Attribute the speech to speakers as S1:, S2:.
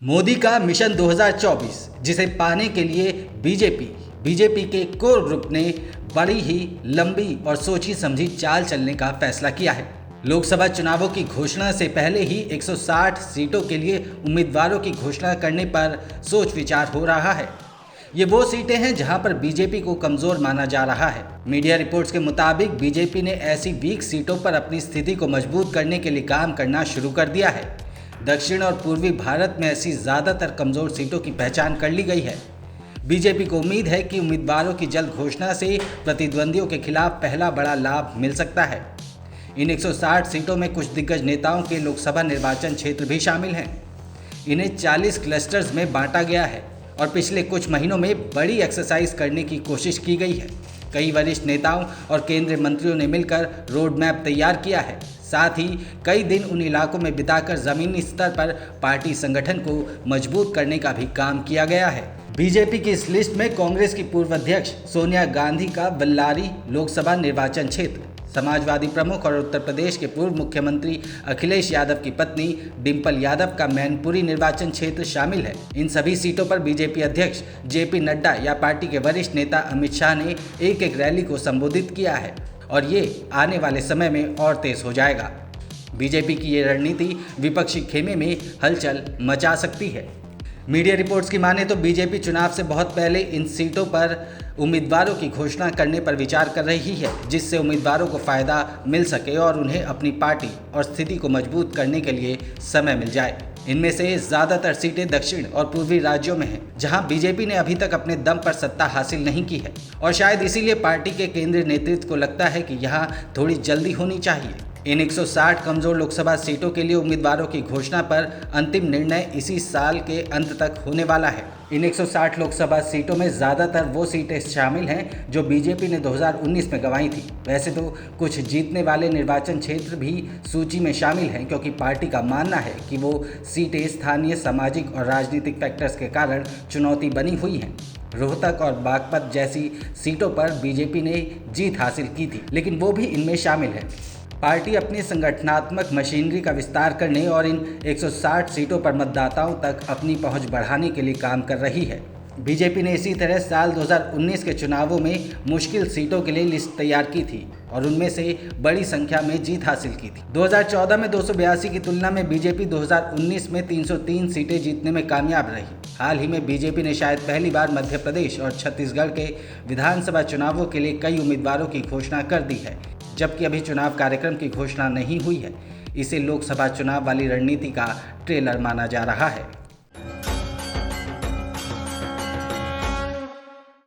S1: मोदी का मिशन 2024 जिसे पाने के लिए बीजेपी के कोर ग्रुप ने बड़ी ही लंबी और सोची समझी चाल चलने का फैसला किया है। लोकसभा चुनावों की घोषणा से पहले ही 160 सीटों के लिए उम्मीदवारों की घोषणा करने पर सोच विचार हो रहा है। ये वो सीटें हैं जहां पर बीजेपी को कमजोर माना जा रहा है। मीडिया रिपोर्ट्स के मुताबिक बीजेपी ने ऐसी वीक सीटों पर अपनी स्थिति को मजबूत करने के लिए काम करना शुरू कर दिया है। दक्षिण और पूर्वी भारत में ऐसी ज़्यादातर कमज़ोर सीटों की पहचान कर ली गई है। बीजेपी को उम्मीद है कि उम्मीदवारों की जल्द घोषणा से प्रतिद्वंदियों के खिलाफ पहला बड़ा लाभ मिल सकता है। इन 160 सीटों में कुछ दिग्गज नेताओं के लोकसभा निर्वाचन क्षेत्र भी शामिल हैं। इन्हें 40 क्लस्टर्स में बांटा गया है और पिछले कुछ महीनों में बड़ी एक्सरसाइज करने की कोशिश की गई है। कई वरिष्ठ नेताओं और केंद्रीय मंत्रियों ने मिलकर रोड मैप तैयार किया है। साथ ही कई दिन उन इलाकों में बिताकर ज़मीनी स्तर पर पार्टी संगठन को मजबूत करने का भी काम किया गया है। बीजेपी की इस लिस्ट में कांग्रेस की पूर्व अध्यक्ष सोनिया गांधी का बल्लारी लोकसभा निर्वाचन क्षेत्र, समाजवादी प्रमुख और उत्तर प्रदेश के पूर्व मुख्यमंत्री अखिलेश यादव की पत्नी डिंपल यादव का मैनपुरी निर्वाचन क्षेत्र शामिल है। इन सभी सीटों पर बीजेपी अध्यक्ष जेपी नड्डा या पार्टी के वरिष्ठ नेता अमित शाह ने एक एक रैली को संबोधित किया है और ये आने वाले समय में और तेज हो जाएगा। बीजेपी की ये रणनीति विपक्षी खेमे में हलचल मचा सकती है। मीडिया रिपोर्ट्स की माने तो बीजेपी चुनाव से बहुत पहले इन सीटों पर उम्मीदवारों की घोषणा करने पर विचार कर रही है, जिससे उम्मीदवारों को फायदा मिल सके और उन्हें अपनी पार्टी और स्थिति को मजबूत करने के लिए समय मिल जाए। इनमें से ज़्यादातर सीटें दक्षिण और पूर्वी राज्यों में हैं, जहां बीजेपी ने अभी तक अपने दम पर सत्ता हासिल नहीं की है और शायद इसीलिए पार्टी के केंद्रीय नेतृत्व को लगता है कि यहां थोड़ी जल्दी होनी चाहिए। इन 160 कमजोर लोकसभा सीटों के लिए उम्मीदवारों की घोषणा पर अंतिम निर्णय इसी साल के अंत तक होने वाला है। इन 160 लोकसभा सीटों में ज़्यादातर वो सीटें शामिल हैं जो बीजेपी ने 2019 में गंवाई थी। वैसे तो कुछ जीतने वाले निर्वाचन क्षेत्र भी सूची में शामिल हैं, क्योंकि पार्टी का मानना है कि वो सीटें स्थानीय सामाजिक और राजनीतिक फैक्टर्स के कारण चुनौती बनी हुई हैं। रोहतक और बागपत जैसी सीटों पर बीजेपी ने जीत हासिल की थी, लेकिन वो भी इनमें शामिल है। पार्टी अपनी संगठनात्मक मशीनरी का विस्तार करने और इन 160 सीटों पर मतदाताओं तक अपनी पहुंच बढ़ाने के लिए काम कर रही है। बीजेपी ने इसी तरह साल 2019 के चुनावों में मुश्किल सीटों के लिए लिस्ट तैयार की थी और उनमें से बड़ी संख्या में जीत हासिल की थी। 2014 में 282 की तुलना में बीजेपी 2019 में 303 सीटें जीतने में कामयाब रही। हाल ही में बीजेपी ने शायद पहली बार मध्य प्रदेश और छत्तीसगढ़ के विधानसभा चुनावों के लिए कई उम्मीदवारों की घोषणा कर दी है, जबकि अभी चुनाव कार्यक्रम की घोषणा नहीं हुई है। इसे लोकसभा चुनाव वाली रणनीति का ट्रेलर माना जा रहा है।